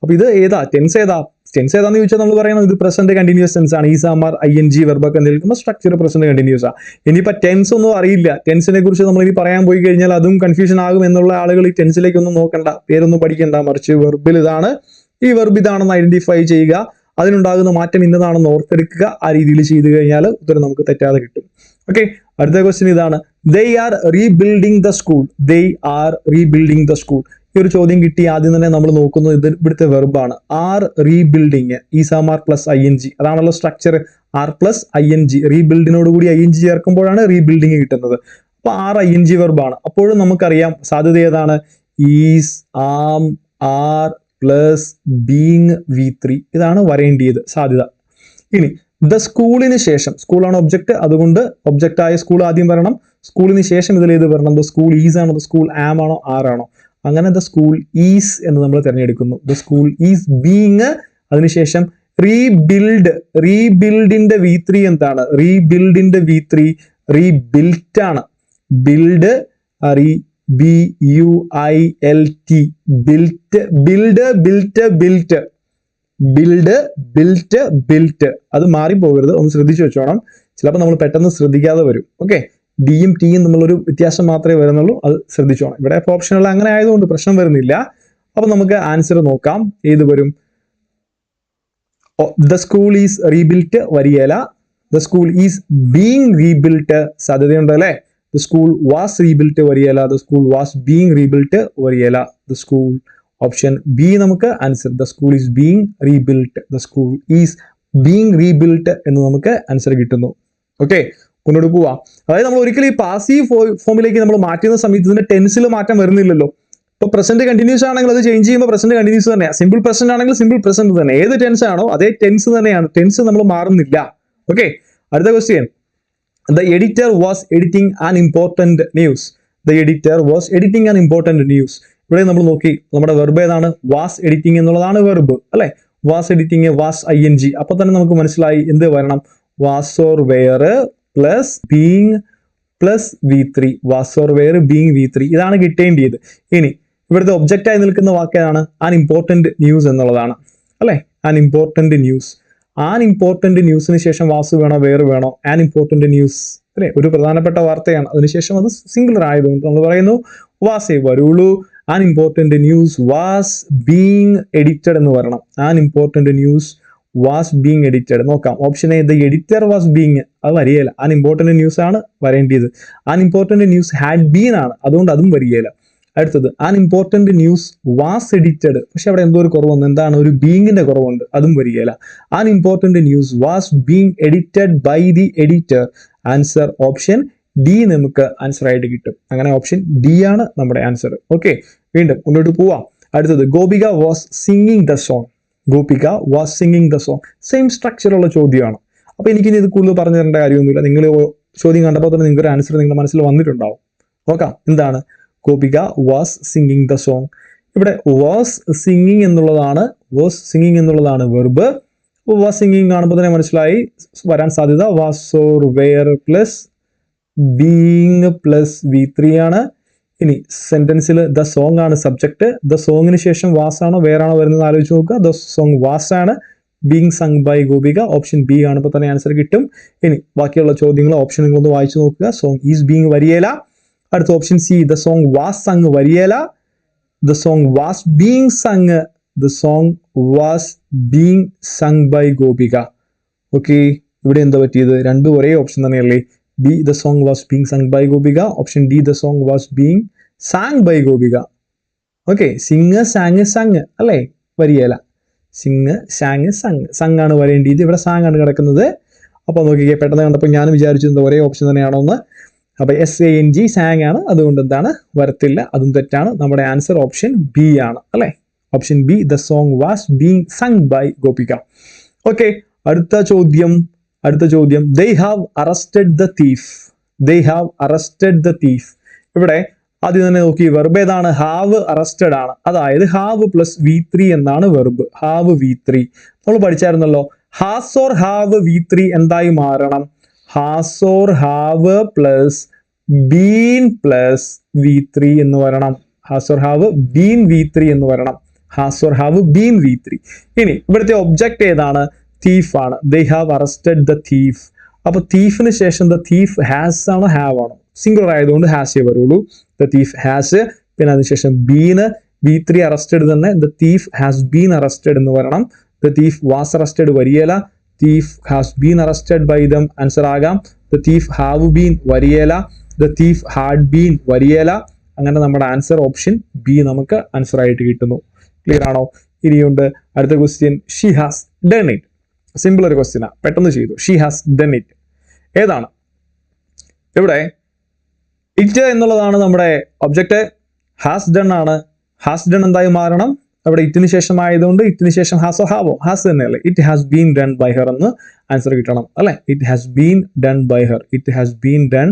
അപ്പൊ ഇത് ഏതാ? ടെൻസ് ഏതാ? ടെൻസ് ഏതാന്ന് ചോദിച്ചാൽ നമ്മൾ പറയുന്നത് ഇത് പ്രസന്റ് കണ്ടിന്യൂസ് ടെൻസ് ആണ്. ഈസാമാർ ING വെർബൊക്കെ നിൽക്കുന്ന സ്ട്രക്ചർ പ്രസന്റ് കണ്ടിന്യൂസ് ആണ്. ഇനിയിപ്പോ ടെൻസ് ഒന്നും അറിയില്ല, ടെൻസിനെ കുറിച്ച് നമ്മൾ ഇനി പറയാൻ പോയി കഴിഞ്ഞാൽ അതും കൺഫ്യൂഷൻ ആകും എന്നുള്ള ആളുകൾ ഈ ടെൻസിലേക്കൊന്നും നോക്കണ്ട, പേരൊന്നും പഠിക്കണ്ട. മറിച്ച് വെർബിൽ ഇതാണ്, ഈ വെർബ് ഇതാണെന്ന് ഐഡന്റിഫൈ ചെയ്യുക, അതിനുണ്ടാകുന്ന മാറ്റം ഇന്നതാണെന്ന് ഓർത്തെടുക്കുക. ആ രീതിയിൽ ചെയ്തു കഴിഞ്ഞാൽ ഉത്തരം നമുക്ക് തെറ്റാതെ കിട്ടും. ഓക്കെ, അടുത്ത ക്വസ്റ്റ്യൻ ഇതാണ്. They are rebuilding the school. They are rebuilding the school. ഈ ഒരു ചോദ്യം കിട്ടി ആദ്യം തന്നെ നമ്മൾ നോക്കുന്നത് ഇത് ഇവിടുത്തെ വെർബാണ്. Are rebuilding, is am are plus ING, അതാണല്ലോ സ്ട്രക്ചർ. ആർ പ്ലസ് ING, റീബിൽഡിനോട് കൂടി ING ചേർക്കുമ്പോഴാണ് റീബിൽഡിങ് കിട്ടുന്നത്. അപ്പൊ ആർ ING വെർബാണ്. അപ്പോഴും നമുക്കറിയാം സാധ്യത ഏതാണ്? Is, am, are plus being V3, ഇതാണ് വരേണ്ടിയത് സാധ്യത. ഇനി ദ സ്കൂളിന് ശേഷം, സ്കൂളാണ് ഒബ്ജക്ട്, അതുകൊണ്ട് ഒബ്ജക്റ്റ് ആയ സ്കൂൾ ആദ്യം വരണം. സ്കൂളിന് ശേഷം ഇതിൽ ഏത് വരണം? ദ സ്കൂൾ ഈസ് ആണോ, ദ സ്കൂൾ ആം ആണോ, ആറാണോ? അങ്ങനെ ദ സ്കൂൾ ഈസ് എന്ന് നമ്മൾ തിരഞ്ഞെടുക്കുന്നു. ദ സ്കൂൾ ഈസ് ബീങ്, അതിനുശേഷം റീബിൽഡ്. റീബിൽഡിന്റെ V3 എന്താണ്? റീബിൽഡിന്റെ V3 റീബിൽറ്റ് ആണ്. Build, BUILT, built, build, built, built, build, built, built. അത് മാറിപ്പോകരുത്, ഒന്ന് ശ്രദ്ധിച്ചു വെച്ചോണം. ചിലപ്പോൾ നമ്മൾ പെട്ടെന്ന് ശ്രദ്ധിക്കാതെ വരും. ഓക്കെ, ഡിയും ടിയും തമ്മിലൊരു വ്യത്യാസം മാത്രമേ വരുന്നുള്ളൂ, അത് ശ്രദ്ധിച്ചോണം. ഇവിടെ ഓപ്ഷനുകൾ അങ്ങനെ ആയതുകൊണ്ട് പ്രശ്നം വരുന്നില്ല. അപ്പൊ നമുക്ക് ആൻസർ നോക്കാം. ഏത് വരും? ദ സ്കൂൾ ഈസ് റീബിൽറ്റ് വരികയില്ല. The school is being rebuilt സാധ്യതയുണ്ട് അല്ലേ? ദ സ്കൂൾ വാസ് റീബിൽറ്റ് വരികയില്ല. The school was being rebuilt വരികയില്ല. ദ സ്കൂൾ, ഓപ്ഷൻ ബി നമുക്ക് answer. The school is being rebuilt. The school is being rebuilt എന്ന് നമുക്ക് answer കിട്ടുന്നു. Okay, മുന്നോട്ട് പോവാം. അതായത് നമ്മൾ ഒരിക്കലും ഈ പാസീവ് ഫോമിലേക്ക് നമ്മൾ മാറ്റുന്ന സമയത്ത് ഇതിന്റെ ടെൻസിൽ മാറ്റം വരുന്നില്ലല്ലോ. ഇപ്പൊ പ്രസന്റ് കണ്ടിന്യൂസ് ആണെങ്കിൽ അത് ചേഞ്ച് ചെയ്യുമ്പോൾ പ്രസന്റ് കണ്ടിന്യൂസ് തന്നെയാണ്. സിമ്പിൾ പ്രസന്റ് ആണെങ്കിൽ സിമ്പിൾ പ്രസന്റ് തന്നെ. ഏത് ടെൻസ് ആണോ അതേ ടെൻസ് തന്നെയാണ്. ടെൻസ് നമ്മൾ മാറുന്നില്ല. ഓക്കെ, അടുത്ത question. The editor was editing an important news. The editor was editing an important news. ഇവിടെ നമ്മൾ നോക്കി, നമ്മുടെ വെർബ് ഏതാണ്? വാസ് എഡിറ്റിംഗ് എന്നുള്ളതാണ് വെർബ് അല്ലെ? Was editing, was ing. അപ്പൊ തന്നെ നമുക്ക് മനസ്സിലായി എന്ത് വരണം? Was or were plus being plus V3. Was or were being V3. ഇതാണ് കിട്ടേണ്ടത്. ഇനി ഇവിടുത്തെ ഒബ്ജക്റ്റ് ആയി നിൽക്കുന്ന വാക്ക് ഏതാണ്? ആൻ ഇമ്പോർട്ടന്റ് ന്യൂസ് എന്നുള്ളതാണ് അല്ലെ? An important news. An important ന്യൂസിന് ശേഷം വാസ് വേണോ വേറെ വേണോ? ആൻ ഇമ്പോർട്ടന്റ് ന്യൂസ് അല്ലെ? ഒരു പ്രധാനപ്പെട്ട വാർത്തയാണ്. അതിനുശേഷം അത് സിംഗുലർ ആയതുകൊണ്ട് നമ്മൾ പറയുന്നു വാസേ വരുള്ളൂ. An important news was being edited എന്ന് പറയണം. An important news was being edited. നോക്കാം, option A the editor was being, അത് വരികയില്ല. ആൻ ഇമ്പോർട്ടന്റ് ന്യൂസ് ആണ് വരേണ്ടത്. An important news had been ആണ്, അതുകൊണ്ട് അതും വരികയില്ല. അടുത്തത് an important news was edited. പക്ഷെ അവിടെ എന്തോ ഒരു കുറവുണ്ട്. എന്താണ്? ഒരു ബീങ്ങിന്റെ കുറവുണ്ട്, അതും വരികയില്ല. An important news was being edited by the editor. Answer option D നമുക്ക് ആൻസർ ആയിട്ട് കിട്ടും. അങ്ങനെ ഓപ്ഷൻ ഡി ആണ് നമ്മുടെ ആൻസർ. ഓക്കെ, വീണ്ടും മുന്നോട്ട് പോവാം. അടുത്തത് Gopika was singing the song. Gopika was singing the song. Same structure ഉള്ള ചോദ്യമാണ്. അപ്പൊ എനിക്കിനി ഇത് കൂടുതൽ പറഞ്ഞു തരേണ്ട കാര്യമൊന്നുമില്ല. നിങ്ങൾ ചോദ്യം കണ്ടപ്പോൾ തന്നെ നിങ്ങളുടെ ആൻസർ നിങ്ങളുടെ മനസ്സിൽ വന്നിട്ടുണ്ടാവും. നോക്കാം, എന്താണ്? Gopika was singing the song. ഇവിടെ വാസ് സിംഗിങ് എന്നുള്ളതാണ് വെർബ്. വാസ് സിംഗിങ് കാണുമ്പോൾ തന്നെ മനസ്സിലായി വരാൻ സാധ്യത was or were plus being plus V3 ആണ്. ഇനി സെന്റൻസിൽ ദ സോങ് ആണ് സബ്ജക്ട്. ദ സോങ്ങിന് ശേഷം വാസ് ആണോ വേറെ ആണോ വരുന്നത് ആലോചിച്ച് നോക്കുക. ദ സോങ് വാസ് ആണ്. Being sung by Gopika. Option B കാണുമ്പോൾ തന്നെ ആൻസർ കിട്ടും. ഇനി ബാക്കിയുള്ള ചോദ്യങ്ങൾ ഓപ്ഷൻ നിങ്ങളൊന്ന് വായിച്ചു നോക്കുക. സോങ് ഈസ് ബീങ് വരികയില്ല. അടുത്ത option C the song was sung വരികയില്ല. The song was being sung. The song was being sung by Gopika. Okay, ഇവിടെ എന്താ പറ്റിയത്? രണ്ടും ഒരേ ഓപ്ഷൻ തന്നെയല്ലേ? B the song was being sung by Gopika. Option D the song was being sang by Gopika. Okay, sing sang sung അല്ലേ? വരികയില്ല. Singh sang sung. Sung ആണ് വരേണ്ടത്. ഇവിടെ സാങ് ആണ് കിടക്കുന്നത്. അപ്പൊ നോക്കിക്കേ, പെട്ടെന്ന് കണ്ടപ്പോൾ ഞാൻ വിചാരിച്ചു എന്താ ഒരേ ഓപ്ഷൻ തന്നെയാണോ എന്ന്. അപ്പൊ SANG സാങ് ആണ്, അതുകൊണ്ട് എന്താണ് വരത്തില്ല, അതും തെറ്റാണ്. നമ്മുടെ ആൻസർ ഓപ്ഷൻ ബി ആണ് അല്ലെ? Option B the song was being sung by Gopika. Okay, അടുത്ത ചോദ്യം. They have arrested the thief. ഇവിടെ ആദ്യം തന്നെ നോക്കി, വെർബ് ഏതാണ്? ഹാവ് അറസ്റ്റഡ് ആണ്. അതായത് ഹാവ് പ്ലസ് V3 എന്നാണ് വെർബ്. ഹാവ് V3 നമ്മൾ പഠിച്ചായിരുന്നല്ലോ. ഹാസ് ഓർ ഹാവ് V3 എന്തായി മാറണം? Has or have plus been plus V3 എന്ന് വരണം. Has or have been V3 എന്ന് വരണം. Has or have been V3. ഇനി ഇവിടുത്തെ ഒബ്ജക്റ്റ് ഏതാണ്? തീഫ് ആണ്. They have arrested the thief. അപ്പൊ തീഫിന് ശേഷം ദ തീഫ് ഹാസ് ആണോ ഹാവ് ആണോ? സിംഗുലർ ആയതുകൊണ്ട് ഹാസേ വരുള്ളൂ. The thief has. പിന്നെ അതിനുശേഷം ബീന്. V3 അറസ്റ്റഡ് തന്നെ. The thief has been arrested എന്ന് വരണം. ദ തീഫ് വാസ് അറസ്റ്റഡ് വരികയില്ല. Thief has been arrested by them answer ആകാം. ദ തീഫ് ഹാവ് ബീൻ വരികയില്ല. ദ തീഫ് ഹാഡ് ബീൻ വരികയില്ല. അങ്ങനെ നമ്മുടെ ആൻസർ ഓപ്ഷൻ ബി നമുക്ക് ആൻസർ ആയിട്ട് കിട്ടുന്നു. ക്ലിയർ ആണോ? ഇനിയുണ്ട് അടുത്ത question. She has done it. Simple ഒരു ക്വസ്റ്റ്യനാ, പെട്ടെന്ന് ചെയ്തു. ഷീ ഹാസ് ഡൺ ഇറ്റ് ഏതാണ്? ഇവിടെ ഇറ്റ് എന്നുള്ളതാണ് നമ്മുടെ ഒബ്ജക്റ്റ്. ഹാസ് ഡൺ ആണ്. ഹാസ് ഡൺ എന്തായി മാറണം? അവിടെ ഇറ്റിന് ശേഷം ആയതുകൊണ്ട് ഇറ്റിന് ശേഷം ഹാസോ ഹാവോ? ഹാസ് തന്നെയല്ലേ? It has been done by her എന്ന് ആൻസർ കിട്ടണം അല്ലെ? It has been done by her. It has been done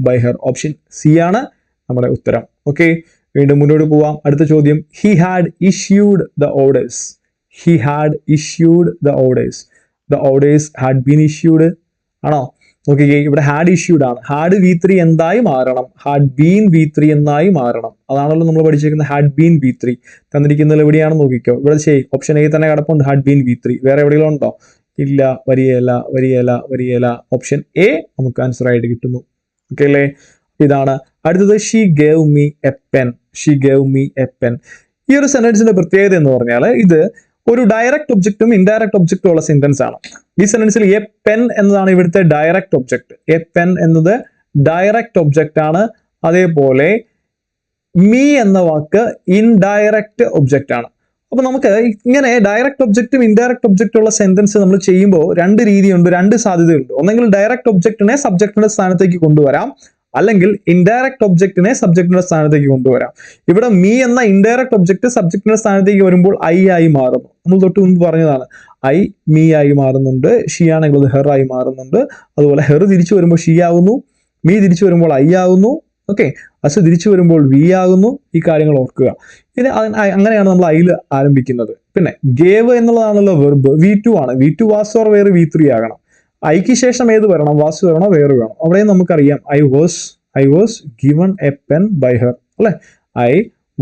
by her. Option C ആണ് നമ്മുടെ ഉത്തരം. ഓക്കെ, വീണ്ടും മുന്നോട്ട് പോവാം. അടുത്ത ചോദ്യം. He had issued the orders. He had issued the orders. The orders had been issued ആണോ? നോക്കിക്കേ, ഇവിടെ ഹാഡ് ഇഷ്യൂഡ് ആണ്. ഹാഡ് V3 എന്തായി മാറണം? ഹാഡ് ബീൻ V3 എന്നായി മാറണം. അതാണല്ലോ നമ്മൾ പഠിച്ചിരിക്കുന്നത്, ഹാഡ് ബീൻ V3. തന്നിരിക്കുന്നത് എവിടെയാണെന്ന് നോക്കിക്കോ. ഇവിടെ ചെയ്യും ഓപ്ഷൻ എ തന്നെ കിടപ്പുണ്ട്, ഹാഡ് ബീൻ V3. വേറെ എവിടെയെങ്കിലും ഉണ്ടോ? ഇല്ല, വരികയില്ല. ഓപ്ഷൻ എ നമുക്ക് ആൻസർ ആയിട്ട് കിട്ടുന്നു. ഓക്കെ അല്ലേ? ഇതാണ് അടുത്തത്. She gave me A pen. ഈ ഒരു സെന്റൻസിന്റെ പ്രത്യേകത എന്ന് പറഞ്ഞാൽ ഇത് ഒരു ഡയറക്റ്റ് ഒബ്ജക്റ്റും ഇൻഡയറക്റ്റ് ഒബ്ജക്റ്റും ഉള്ള സെന്റൻസ് ആണ്. ഈ സെന്റൻസിൽ എ പെൻ എന്നതാണ് ഇവിടുത്തെ ഡയറക്റ്റ് ഒബ്ജക്റ്റ്. എ പെൻ എന്നത് ഡയറക്റ്റ് ഒബ്ജക്റ്റ് ആണ്. അതേപോലെ മീ എന്ന വാക്ക് ഇൻഡയറക്റ്റ് ഒബ്ജക്റ്റ് ആണ്. അപ്പൊ നമുക്ക് ഇങ്ങനെ ഡയറക്റ്റ് ഒബ്ജക്റ്റും ഇൻഡയറക്റ്റ് ഒബ്ജക്റ്റും ഉള്ള സെന്റൻസ് നമ്മൾ ചെയ്യുമ്പോൾ രണ്ട് രീതിയുണ്ട്, രണ്ട് സാധ്യതയുണ്ട്. ഒന്നെങ്കിൽ ഡയറക്റ്റ് ഒബ്ജക്റ്റിനെ സബ്ജക്റ്റിന്റെ സ്ഥാനത്തേക്ക് കൊണ്ടുവരാം, അല്ലെങ്കിൽ ഇൻഡയറക്റ്റ് ഒബ്ജക്റ്റിനെ സബ്ജക്റ്റിന്റെ സ്ഥാനത്തേക്ക് കൊണ്ടുവരാം. ഇവിടെ മീ എന്ന ഇൻഡയറക്റ്റ് ഒബ്ജക്റ്റ് സബ്ജക്റ്റിന്റെ സ്ഥാനത്തേക്ക് വരുമ്പോൾ ഐ ആയി മാറുന്നു. നമ്മൾ തൊട്ട് മുൻപ് പറഞ്ഞതാണ്, ഐ മീ ആയി മാറുന്നുണ്ട്. ഷീ ആണെങ്കിൽ അത് ഹെർ ആയി മാറുന്നുണ്ട്. അതുപോലെ ഹെർ തിരിച്ചു വരുമ്പോൾ ഷീ ആകുന്നു, മീ തിരിച്ചു വരുമ്പോൾ ഐ ആകുന്നു. ഓക്കെ, അസ് തിരിച്ചു വരുമ്പോൾ വി ആകുന്നു. ഈ കാര്യങ്ങൾ ഓർക്കുക. ഇത് അങ്ങനെയാണ് നമ്മൾ ഐയിൽ ആരംഭിക്കുന്നത്. പിന്നെ ഗേവ് എന്നുള്ളതാണല്ലോ വെർബ്. V2 ആണ്. V2 was or were V3 ആകണം. ഐക്ക് ശേഷം ഏത് വരണം? വാസ് വരണോ വേറെ വേണോ? അവിടെ നമുക്കറിയാം I was given a pen by her അല്ലെ? I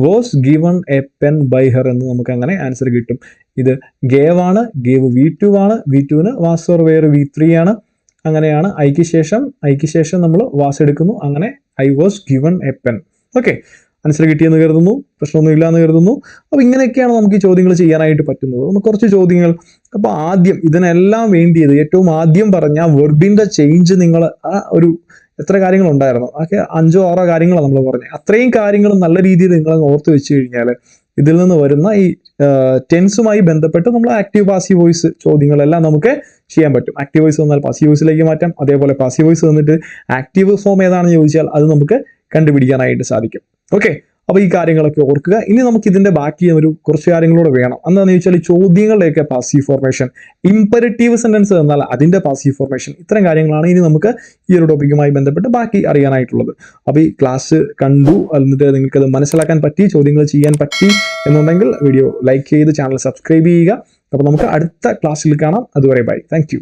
was given a pen by her എന്ന് നമുക്ക് അങ്ങനെ ആൻസർ കിട്ടും. ഇത് ഗേവ് ആണ്. ഗേവ് V2 ആണ്. V2ന് വാസ് ഓർ വേർ V3 ആണ്. അങ്ങനെയാണ് ഐക്ക് ശേഷം നമ്മൾ വാസ് എടുക്കുന്നു. അങ്ങനെ I was given a pen. Okay, answer കിട്ടിയെന്ന് കരുതുന്നു. പ്രശ്നമൊന്നും ഇല്ലാന്ന് കരുതുന്നു. അപ്പൊ ഇങ്ങനെയൊക്കെയാണ് നമുക്ക് ഈ ചോദ്യങ്ങൾ ചെയ്യാനായിട്ട് പറ്റുന്നത്. നമുക്ക് കുറച്ച് ചോദ്യങ്ങൾ. അപ്പൊ ആദ്യം ഇതിനെല്ലാം വേണ്ടിയത് ഏറ്റവും ആദ്യം പറഞ്ഞ വെർബിന്റെ ചേഞ്ച് നിങ്ങൾ ആ ഒരു എത്ര കാര്യങ്ങൾ ഉണ്ടായിരുന്നു? അതൊക്കെ 5 or 6 കാര്യങ്ങളാണ് നമ്മൾ പറഞ്ഞത്. അത്രയും കാര്യങ്ങൾ നല്ല രീതിയിൽ നിങ്ങൾ ഓർത്ത് വെച്ച് കഴിഞ്ഞാൽ ഇതിൽ നിന്ന് വരുന്ന ഈ ടെൻസുമായി ബന്ധപ്പെട്ട് നമ്മൾ ആക്റ്റീവ് പാസീവ് വോയിസ് ചോദ്യങ്ങളെല്ലാം നമുക്ക് ചെയ്യാൻ പറ്റും. ആക്റ്റീവ് വോയിസ് വന്നാൽ പാസീവ് വോയിസിലേക്ക് മാറ്റാം. അതേപോലെ പാസീവ് വോയിസ് വന്നിട്ട് ആക്റ്റീവ് ഫോം ഏതാണെന്ന് ചോദിച്ചാൽ അത് നമുക്ക് കണ്ടുപിടിക്കാനായിട്ട് സാധിക്കും. ഓക്കെ, അപ്പൊ ഈ കാര്യങ്ങളൊക്കെ ഓർക്കുക. ഇനി നമുക്ക് ഇതിന്റെ ബാക്കി കുറച്ച് കാര്യങ്ങളൂടെ വേണം. എന്താണെന്ന് ചോദിച്ചാൽ ചോദ്യങ്ങളുടെയൊക്കെ പാസീവ് ഫോർമേഷൻ, ഇമ്പരറ്റീവ് സെന്റൻസ് എന്നാൽ അതിന്റെ പാസീവ് ഫോർമേഷൻ, ഇത്തരം കാര്യങ്ങളാണ് ഇനി നമുക്ക് ഈ ഒരു ടോപ്പിക്കുമായി ബന്ധപ്പെട്ട് ബാക്കി അറിയാനായിട്ടുള്ളത്. അപ്പൊ ഈ ക്ലാസ് കണ്ടു, എന്നിട്ട് നിങ്ങൾക്ക് അത് മനസ്സിലാക്കാൻ പറ്റി, ചോദ്യങ്ങൾ ചെയ്യാൻ പറ്റി എന്നുണ്ടെങ്കിൽ വീഡിയോ ലൈക്ക് ചെയ്ത് ചാനൽ സബ്സ്ക്രൈബ് ചെയ്യുക. അപ്പൊ നമുക്ക് അടുത്ത ക്ലാസ്സിൽ കാണാം. അതുവരെ ബൈ. Thank you.